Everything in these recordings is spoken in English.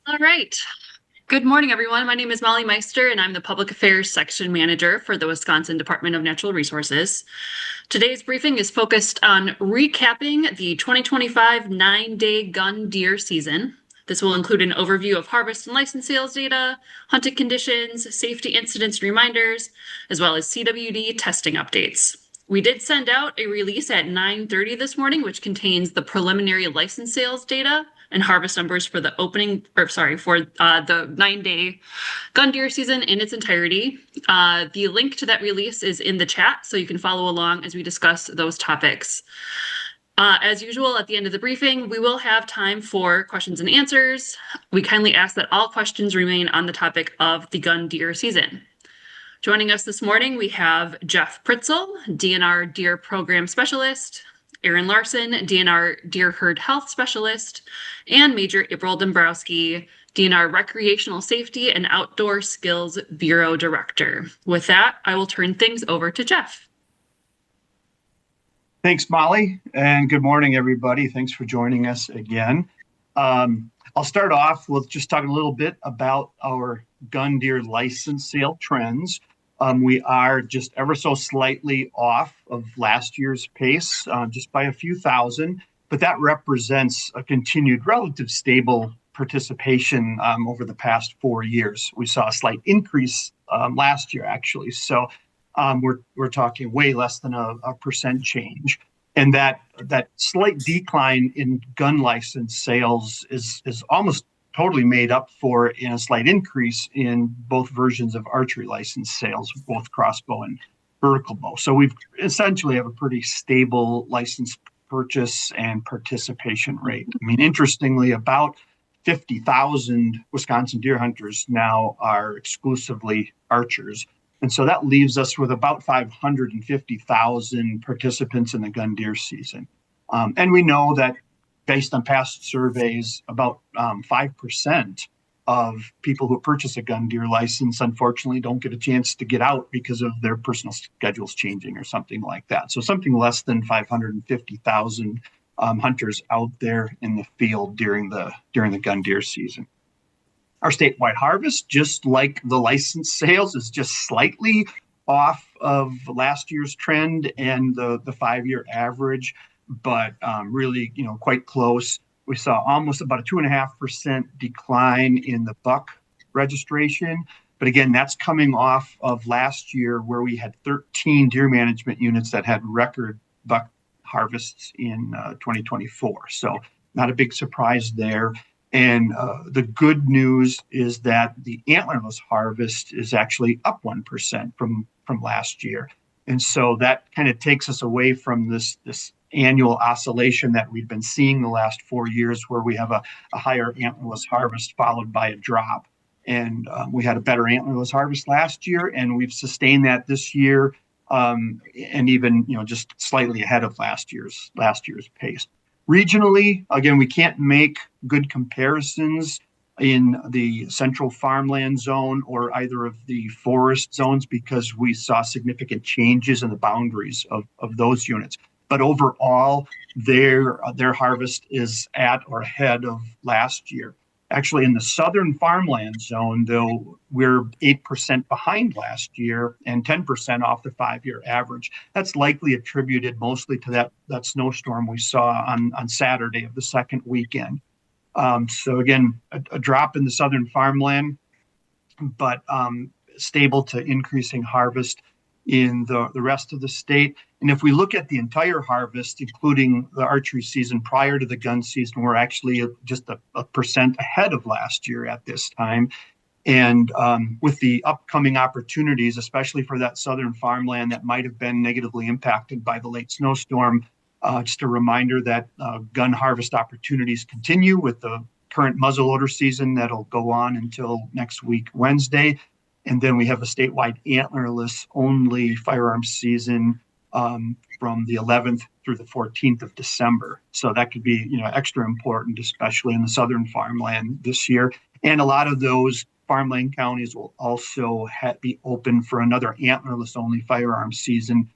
All right. Good morning, everyone. My name is Molly Meister, and I'm the Public Affairs Section Manager for the Wisconsin Department of Natural Resources. Today's briefing is focused on recapping the 2025 9-day gun deer season. This will include an overview of harvest and license sales data, hunting conditions, safety incidents and reminders, as well as CWD testing updates. We did send out a release at 9:30 this morning, which contains the preliminary license sales data and harvest numbers for the the 9-day gun deer season in its entirety. The link to that release is in the chat, so you can follow along as we discuss those topics. As usual, at the end of the briefing, we will have time for questions and answers. We kindly ask that all questions remain on the topic of the gun deer season. Joining us this morning, we have Jeff Pritzel, DNR Deer Program Specialist, Aaron Larson, DNR Deer Herd Health Specialist, and Major April Dombrowski, DNR Recreational Safety and Outdoor Skills Bureau Director. With that, I will turn things over to Jeff. Thanks, Molly, and good morning, everybody. Thanks for joining us again. I'll start off with just talking a little bit about our gun deer license sale trends. We are just ever so slightly off of last year's pace, just by a few thousand, but that represents a continued relative stable participation over the past 4 years. We saw a slight increase last year, actually. So we're talking way less than a percent change. And that slight decline in gun license sales is almost totally made up for in a slight increase in both versions of archery license sales, both crossbow and vertical bow. So we've essentially have a pretty stable license purchase and participation rate. I mean, interestingly, about 50,000 Wisconsin deer hunters now are exclusively archers. And so that leaves us with about 550,000 participants in the gun deer season. And we know that based on past surveys, about 5% of people who purchase a gun deer license, unfortunately, don't get a chance to get out because of their personal schedules changing or something like that. So something less than 550,000 hunters out there in the field during the gun deer season. Our statewide harvest, just like the license sales, is just slightly off of last year's trend and the 5-year average, but really, quite close. We saw almost about a 2.5% decline in the buck registration. But again, that's coming off of last year where we had 13 deer management units that had record buck harvests in 2024. So not a big surprise there. And the good news is that the antlerless harvest is actually up 1% from last year. And so that kind of takes us away from this annual oscillation that we've been seeing the last 4 years, where we have a higher antlerless harvest followed by a drop. And we had a better antlerless harvest last year, and we've sustained that this year, and even just slightly ahead of last year's pace. Regionally, again, we can't make good comparisons in the central farmland zone or either of the forest zones because we saw significant changes in the boundaries of those units. But overall, their harvest is at or ahead of last year. Actually, in the southern farmland zone, though, we're 8% behind last year and 10% off the 5-year average. That's likely attributed mostly to that snowstorm we saw on Saturday of the second weekend. So again, a drop in the southern farmland, but stable to increasing harvest in the rest of the state. And if we look at the entire harvest, including the archery season prior to the gun season, we're actually just a percent ahead of last year at this time. And with the upcoming opportunities, especially for that southern farmland that might have been negatively impacted by the late snowstorm, just a reminder that gun harvest opportunities continue with the current muzzleloader season that'll go on until next week, Wednesday. And then we have a statewide antlerless only firearms season from the 11th through the 14th of December. So that could be, extra important, especially in the southern farmland this year. And a lot of those farmland counties will also be open for another antlerless only firearms season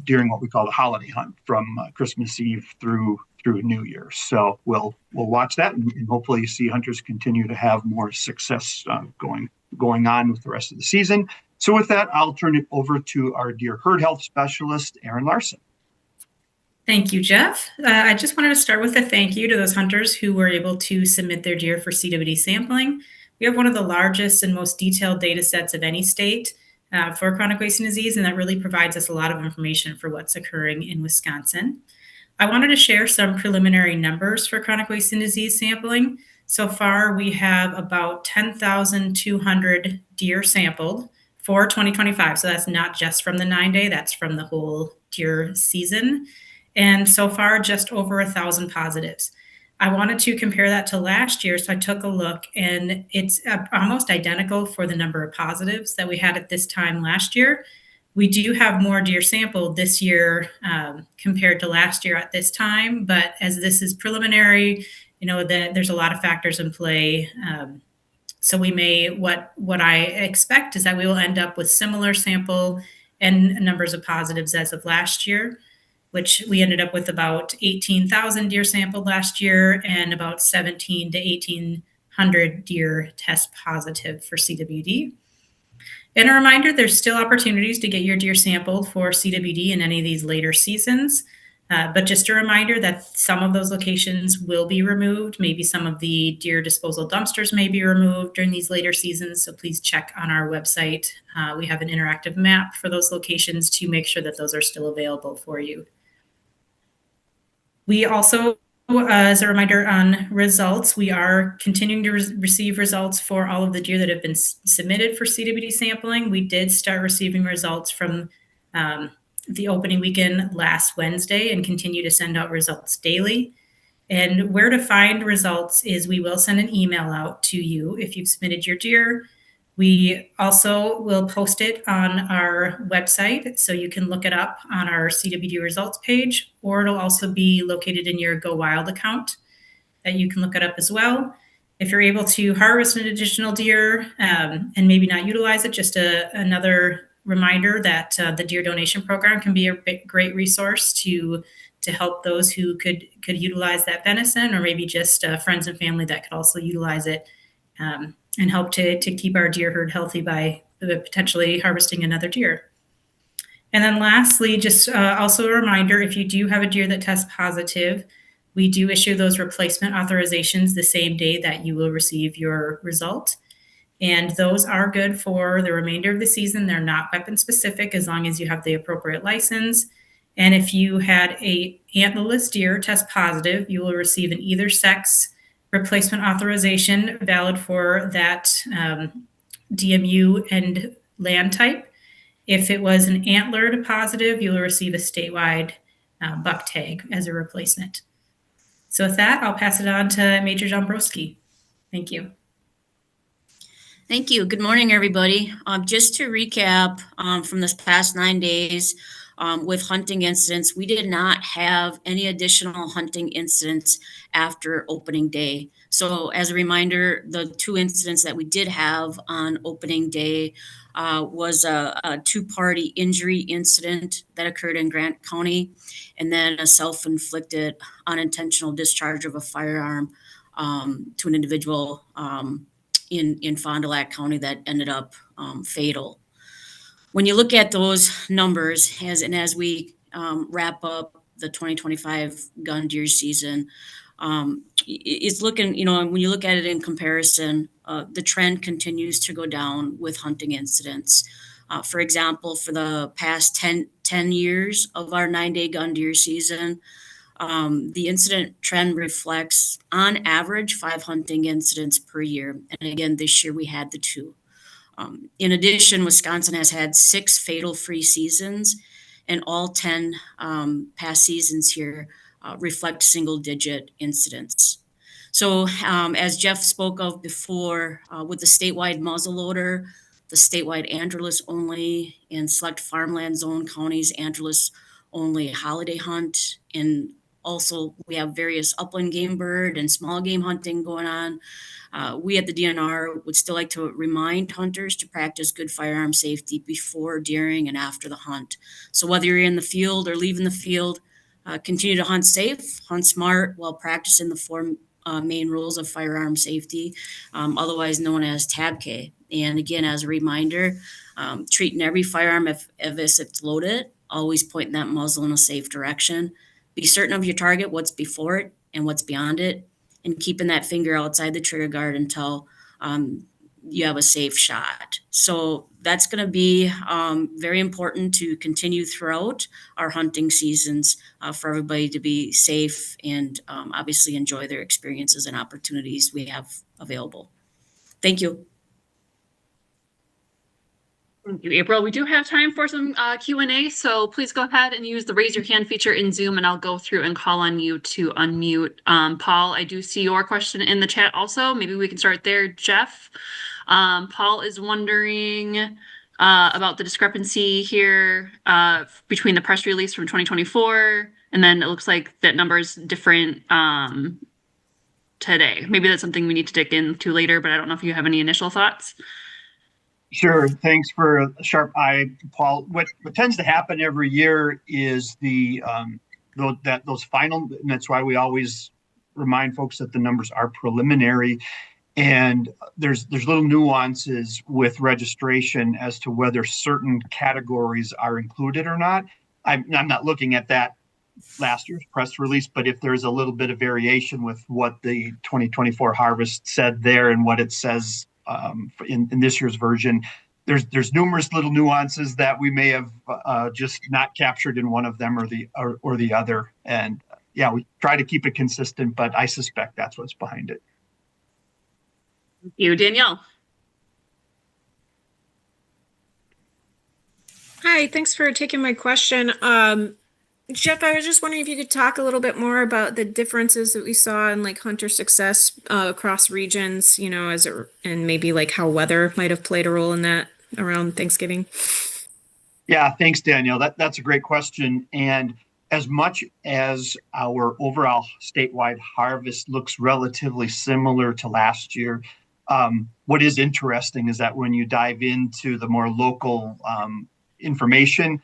during what we call the holiday hunt from Christmas Eve through through New Year's. So we'll watch that, and hopefully see hunters continue to have more success going on with the rest of the season. So with that, I'll turn it over to our deer herd health specialist, Erin Larson. Thank you, Jeff. I just wanted to start with a thank you to those hunters who were able to submit their deer for CWD sampling. We have one of the largest and most detailed data sets of any state for chronic wasting disease, and that really provides us a lot of information for what's occurring in Wisconsin. I wanted to share some preliminary numbers for chronic wasting disease sampling. So far, we have about 10,200 deer sampled for 2025. So that's not just from the 9-day, that's from the whole deer season. And so far, just over 1,000 positives. I wanted to compare that to last year, so I took a look, and it's almost identical for the number of positives that we had at this time last year. We do have more deer sampled this year compared to last year at this time, but as this is preliminary, there's a lot of factors in play. So we may, what I expect is that we will end up with similar sample and numbers of positives as of last year, which we ended up with about 18,000 deer sampled last year and about 17 to 1,800 deer test positive for CWD. And a reminder, there's still opportunities to get your deer sampled for CWD in any of these later seasons. But just a reminder that some of those locations will be removed. Maybe some of the deer disposal dumpsters may be removed during these later seasons. So please check on our website. We have an interactive map for those locations to make sure that those are still available for you. We also, as a reminder on results, we are continuing to receive results for all of the deer that have been submitted for CWD sampling. We did start receiving results from the opening weekend last Wednesday and continue to send out results daily. And where to find results is we will send an email out to you if you've submitted your deer. We also will post it on our website, so you can look it up on our CWD results page, or it'll also be located in your Go Wild account that you can look it up as well. If you're able to harvest an additional deer and maybe not utilize it, just another reminder that the deer donation program can be a great resource to help those who could utilize that venison, or maybe just friends and family that could also utilize it. And help to keep our deer herd healthy by potentially harvesting another deer. And then lastly, just also a reminder, if you do have a deer that tests positive, we do issue those replacement authorizations the same day that you will receive your result. And those are good for the remainder of the season. They're not weapon specific as long as you have the appropriate license. And if you had a antlerless deer test positive, you will receive an either sex replacement authorization valid for that DMU and land type. If it was an antlered positive, you'll receive a statewide buck tag as a replacement. So with that, I'll pass it on to Major Dombrowski. Thank you. Thank you. Good morning, everybody. Just to recap from this past 9 days with hunting incidents, we did not have any additional hunting incidents after opening day. So as a reminder, the 2 incidents that we did have on opening day was a 2-party injury incident that occurred in Grant County, and then a self-inflicted unintentional discharge of a firearm to an individual in Fond du Lac County that ended up fatal. When you look at those numbers, as we wrap up the 2025 gun deer season, it's looking, when you look at it in comparison, the trend continues to go down with hunting incidents. For example, for the past 10 years of our 9-day gun deer season, the incident trend reflects, on average, 5 hunting incidents per year. And again, this year we had the 2. In addition, Wisconsin has had 6 fatal-free seasons, and all 10 past seasons here reflect single-digit incidents. So as Jeff spoke of before, with the statewide muzzleloader, the statewide antlerless only, and select farmland zone counties antlerless only holiday hunt, and also we have various upland game bird and small game hunting going on. We at the DNR would still like to remind hunters to practice good firearm safety before, during, and after the hunt. So whether you're in the field or leaving the field, Continue to hunt safe, hunt smart, while practicing the four main rules of firearm safety, otherwise known as TABK. And again, as a reminder, treating every firearm if it's loaded, always pointing that muzzle in a safe direction. Be certain of your target, what's before it and what's beyond it, and keeping that finger outside the trigger guard until you have a safe shot. So that's going to be very important to continue throughout our hunting seasons for everybody to be safe and obviously enjoy their experiences and opportunities we have available. Thank you. Thank you, April. We do have time for some Q&A, so please go ahead and use the raise your hand feature in Zoom, and I'll go through and call on you to unmute. Paul, I do see your question in the chat also. Maybe we can start there. Jeff, Paul is wondering about the discrepancy here between the press release from 2024, and then it looks like that number is different today. Maybe that's something we need to dig into later, but I don't know if you have any initial thoughts. Sure. Thanks for a sharp eye, Paul. What tends to happen every year is those final, and that's why we always remind folks that the numbers are preliminary, and there's little nuances with registration as to whether certain categories are included or not. I'm not looking at that last year's press release, but if there's a little bit of variation with what the 2024 harvest said there and what it says in this year's version, there's numerous little nuances that we may have just not captured in one of them or the other. And yeah, we try to keep it consistent, but I suspect that's what's behind it. Thank you, Danielle. Hi, thanks for taking my question. Jeff, I was just wondering if you could talk a little bit more about the differences that we saw in like hunter success across regions, you know, and maybe like how weather might have played a role in that around Thanksgiving. Yeah, thanks, Danielle. That's a great question. And as much as our overall statewide harvest looks relatively similar to last year, what is interesting is that when you dive into the more local information,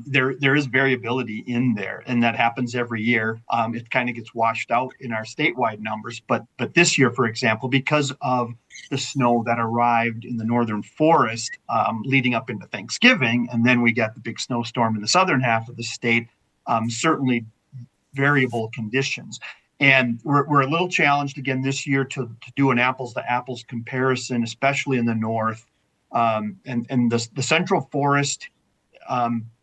there is variability in there, and that happens every year. It kind of gets washed out in our statewide numbers, but this year, for example, because of the snow that arrived in the northern forest leading up into Thanksgiving, and then we got the big snowstorm in the southern half of the state, certainly variable conditions. And we're a little challenged again this year to do an apples to apples comparison, especially in the north, and the central forest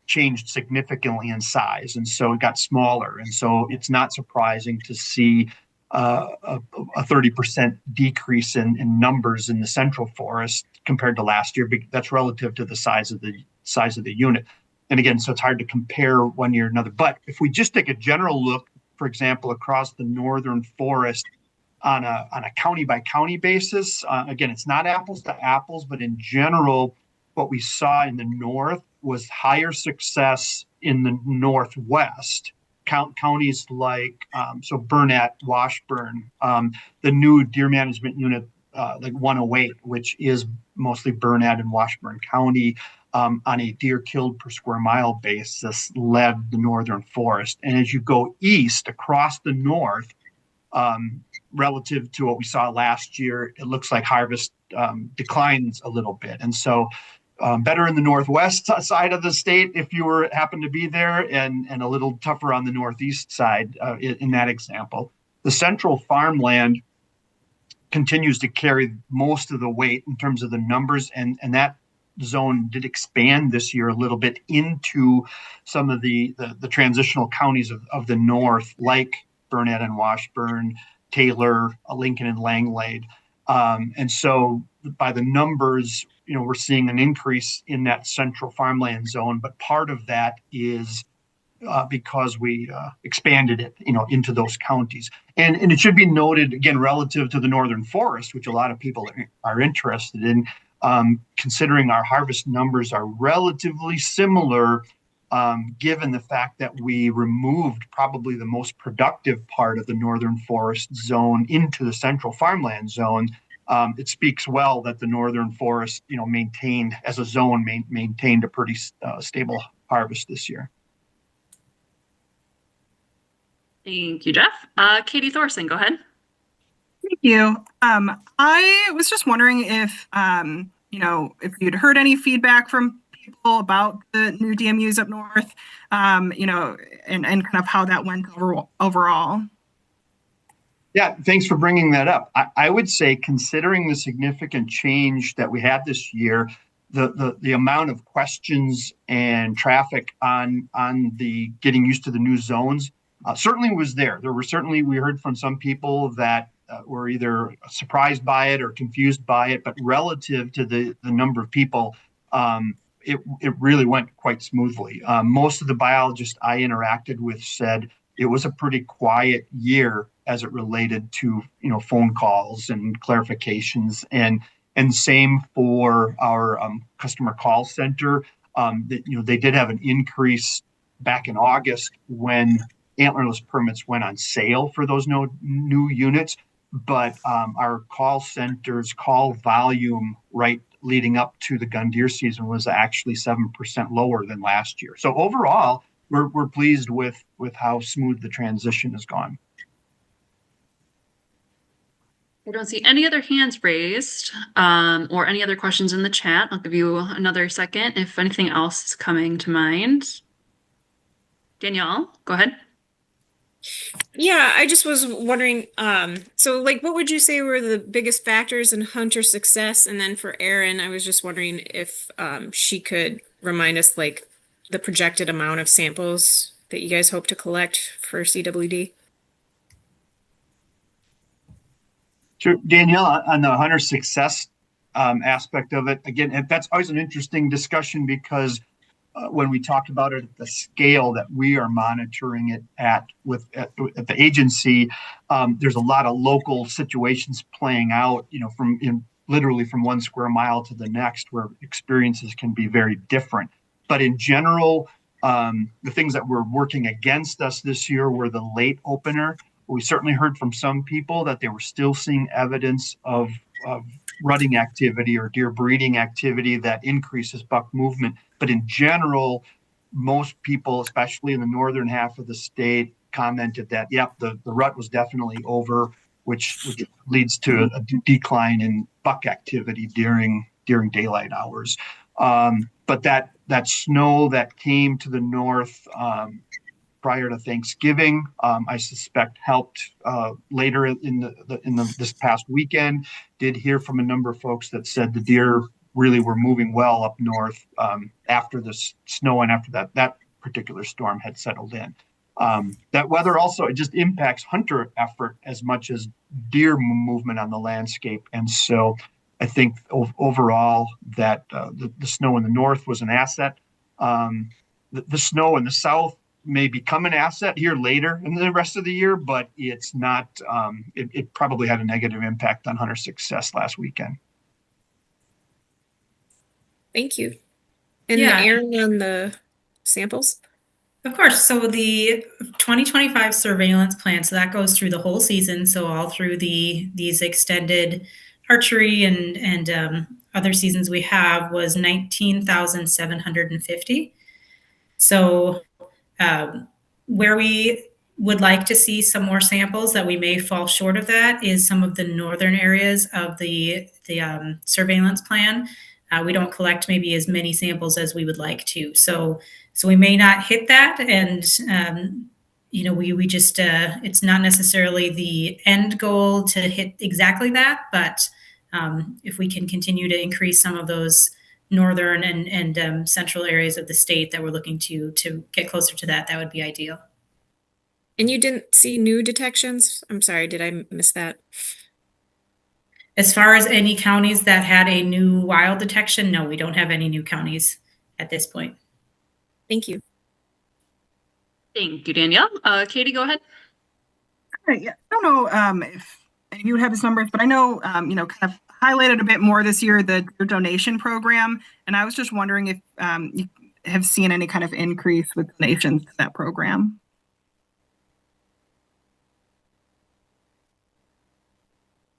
changed significantly in size, and so it got smaller, and so it's not surprising to see a 30% decrease in numbers in the central forest compared to last year. That's relative to the size of the unit, and again, so it's hard to compare one year to another. But if we just take a general look, for example, across the northern forest on a county by county basis, again, it's not apples to apples, but in general, what we saw in the north was higher success in the northwest. Counties like Burnett, Washburn, the new deer management unit like 108, which is mostly Burnett and Washburn County, on a deer killed per square mile basis, led the northern forest. And as you go east across the north, relative to what we saw last year, it looks like harvest declines a little bit. And so better in the northwest side of the state if you happen to be there, and a little tougher on the northeast side in that example. The central farmland continues to carry most of the weight in terms of the numbers, and that zone did expand this year a little bit into some of the transitional counties of the north, like Burnett and Washburn, Taylor, Lincoln, and Langlade. And so by the numbers, we're seeing an increase in that central farmland zone, but part of that is because we expanded it, into those counties. And it should be noted, again, relative to the northern forest, which a lot of people are interested in, considering our harvest numbers are relatively similar, given the fact that we removed probably the most productive part of the northern forest zone into the central farmland zone. It speaks well that the northern forest, maintained as a zone, maintained a pretty stable harvest this year. Thank you, Jeff. Katie Thorson, go ahead. Thank you. I was just wondering if, if you'd heard any feedback from people about the new DMUs up north, and kind of how that went overall. Yeah, thanks for bringing that up. I would say, considering the significant change that we had this year, the amount of questions and traffic on the getting used to the new zones certainly was there. We heard from some people that were either surprised by it or confused by it, but relative to the number of people, it really went quite smoothly. Most of the biologists I interacted with said it was a pretty quiet year as it related to phone calls and clarifications, and same for our customer call center. They did have an increase back in August when antlerless permits went on sale for those new units, but our call center's call volume right leading up to the gun deer season was actually 7% lower than last year. So overall, we're pleased with how smooth the transition has gone. I don't see any other hands raised or any other questions in the chat. I'll give you another second if anything else is coming to mind. Danielle, go ahead. Yeah, I just was wondering, what would you say were the biggest factors in hunter success? And then for Erin, I was just wondering if she could remind us the projected amount of samples that you guys hope to collect for CWD. Sure. Danielle, on the hunter success aspect of it, again, that's always an interesting discussion because when we talk about it at the scale that we are monitoring it at the agency, there's a lot of local situations playing out, literally from 1 square mile to the next, where experiences can be very different. But in general, the things that were working against us this year were the late opener. We certainly heard from some people that they were still seeing evidence of rutting activity or deer breeding activity that increases buck movement. But in general, most people, especially in the northern half of the state, commented that, the rut was definitely over, which leads to a decline in buck activity during daylight hours. But that snow that came to the north prior to Thanksgiving, I suspect helped later in this past weekend. Did hear from a number of folks that said the deer really were moving well up north after the snow and after that particular storm had settled in. That weather also, it just impacts hunter effort as much as deer movement on the landscape. And so I think overall that the snow in the north was an asset. The snow in the south may become an asset here later in the rest of the year, but it's not, it probably had a negative impact on hunter success last weekend. Thank you. And Yeah. Erin on the samples? Of course. So the 2025 surveillance plan, so that goes through the whole season. So all through these extended archery and other seasons we have was 19,750. So where we would like to see some more samples that we may fall short of that is some of the northern areas of the surveillance plan. We don't collect maybe as many samples as we would like to. So we may not hit that. And, we just, it's not necessarily the end goal to hit exactly that. But if we can continue to increase some of those northern and central areas of the state that we're looking to get closer to that would be ideal. And you didn't see new detections? I'm sorry, did I miss that? As far as any counties that had a new wild detection, no, we don't have any new counties at this point. Thank you. Thank you, Danielle. Katie, go ahead. All right, yeah. I don't know if you would have his numbers, but I know, kind of highlighted a bit more this year, the donation program. And I was just wondering if you have seen any kind of increase with donations to that program.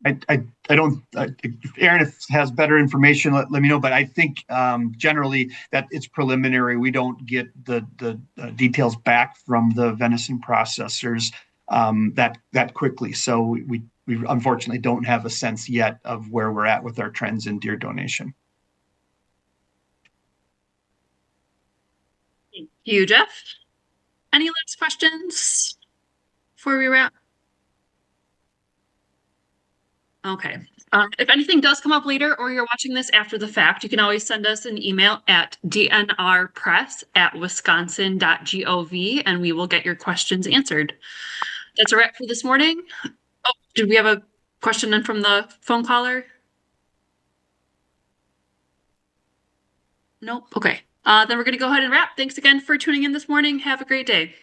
I don't, if Erin has better information, let me know. But I think generally that it's preliminary. We don't get the details back from the venison processors. that quickly. So we unfortunately don't have a sense yet of where we're at with our trends in deer donation. Thank you, Jeff. Any last questions before we wrap? Okay. If anything does come up later or you're watching this after the fact, you can always send us an email at dnrpress@wisconsin.gov and we will get your questions answered. That's a wrap for this morning. Oh, did we have a question in from the phone caller? Nope. Okay. Then we're going to go ahead and wrap. Thanks again for tuning in this morning. Have a great day.